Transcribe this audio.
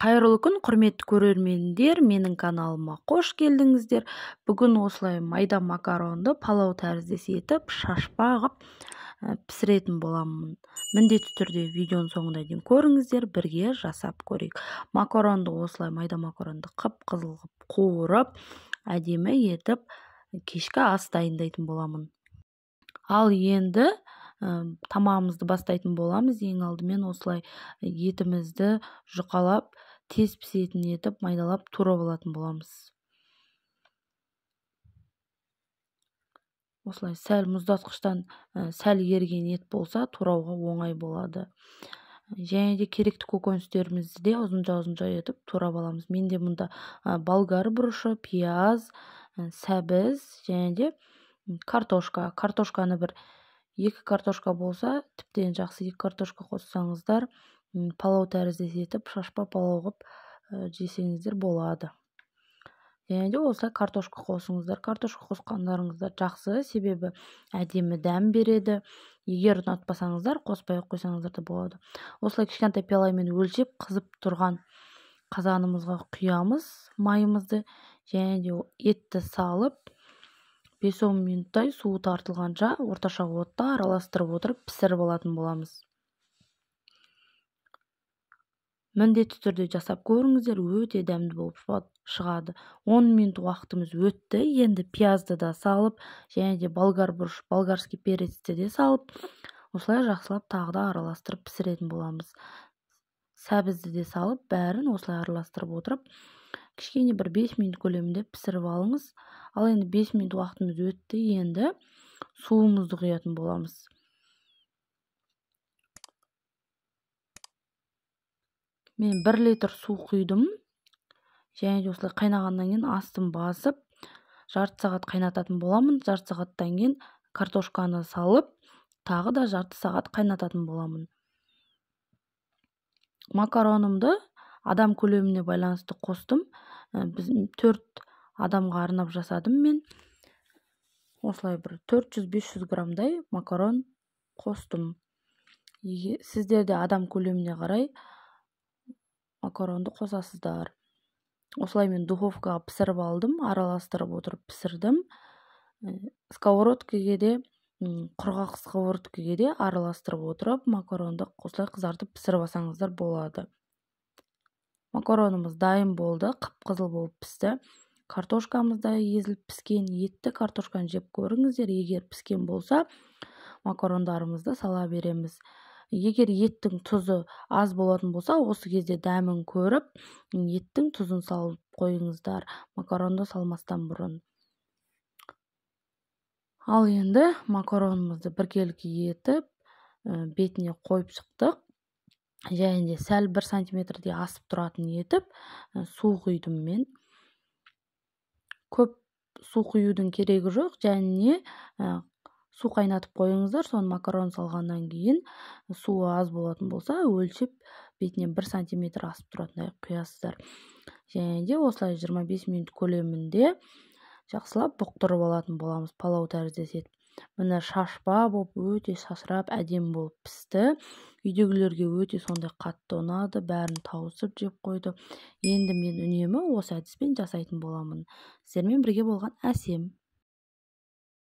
Қайырлы күн, құрметті көрермендер, менің каналыма қош келдіңіздер. Бүгін осылай майда макаронды палау тәріздес етіп, шашпа қып пісіретін боламын. Міндетті түрде видеоның соңына дейін көріңіздер, бірге жасап көрейік. Макаронды осылай майда макаронды қып-қызыл қып қуырып, әдемі етіп, кешкі ас дайындайтын боламын. Ал енді тамағымызды бастайтын боламыз. Ең алдымен осылай етімізді жұқалап, тез пісетін етіп, майдалап турап алатын боламыз. Осылай сәл мұздатқыштан сәл еріген ет болса, турауға оңай болады. Және де керекті көкөністерімізді де ұзынша етіп турап аламыз. Менде мұнда болгар бұрышы, пияз, сәбіз және де картошка. Картошканы екі картошка болса, тіптен жақсы 2 картошка қоссаңыздар, палау тәріздес етіп, шашпа палау қып жесеңіздер болады. Және де осылай картошка қосыңыздар. Картошка қосқандарыңыздар жақсы, себебі әдемі дәм береді. Егер ұнатпасаңыздар, қоспай қойсаңыздар да болады. Осылай кішкентай пиаламен өлшеп, қызып тұрған қазанымызға құямыз майымызды, және де етті салып 5-10 минуттай суы тартылғанша орташа отта араластырып отырып пісіріп алатын боламыз. Міндетті түрде жасап көріңіздер, өте дәмді болып шығады. 10 минут уақытымыз өтті. Енді пиязды да салып, және де болгар бұрыш, болгарский перецті де салып, осылай жақсылап тағы да араластырып пісіретін боламыз. Сәбізді де салып, бәрін осылай араластырып отырып, кішкене 5 минут көлемінде пісіріп алыңыз. Ал енді 5 минут уақытымыз өтті. Енді суымызды құятын боламыз. Мен 1 литр су құйдым. Және де осылай қайнағаннан кейін астын басып, жарты сағат қайнататын боламын. Жарты сағаттан кейін картошканы салып, тағы да жарты сағат қайнататын боламын. Макаронымды адам көлеміне байланысты қостым. Біз 4 адамға арнап жасадым мен. Осылай 400-500 граммдай макарон қостым. Сіздерде адам көлеміне қарай макаронды қосасыздар. Осылай мен духовкаға пісіріп алдым, араластырып отырып пісірдім. Сковородкеге де, құрғақ сковородкеге де араластырып отырып, макаронды осылай қызартып пісіріп алсаңыздар болады. Макаронымыз дайын болды, қып-қызыл болып пісті. Картошкамыз да езіліп піскен. Етті картошканы жеп көріңіздер. Егер піскен болса, макарондарымызды сала береміз. Егер еттің тұзы аз болатын болса, осы кезде дәмін көріп, еттің тұзын салып қойыңыздар, макаронды салмастан бұрын. Ал енді макаронымызды біркелкі етіп, бетіне қойып шықтық. Және де сәл 1 сантиметрде асып тұратын етіп, су құйдым мен. Көп су құюдың керегі жоқ, және су қайнатып қойыңыздар. Соны макарон салғаннан кейін суы аз болатын болса, өлшеп бетіне 1 сантиметр асып тұратындай құясыздар. Және де осылай 25 минут көлемінде жақсылап бұқтырып алатын боламыз, палау тәріздес етіп. Міне шашпа болып, өте шашырап, әдем болып пісті. Үйдегілерге өте сондай қатты ұнады, бәрін тауысып жеп қойды. Енді мен үнемі осы әдіспен жасайтын боламын. Сіздермен бірге болған Әсем.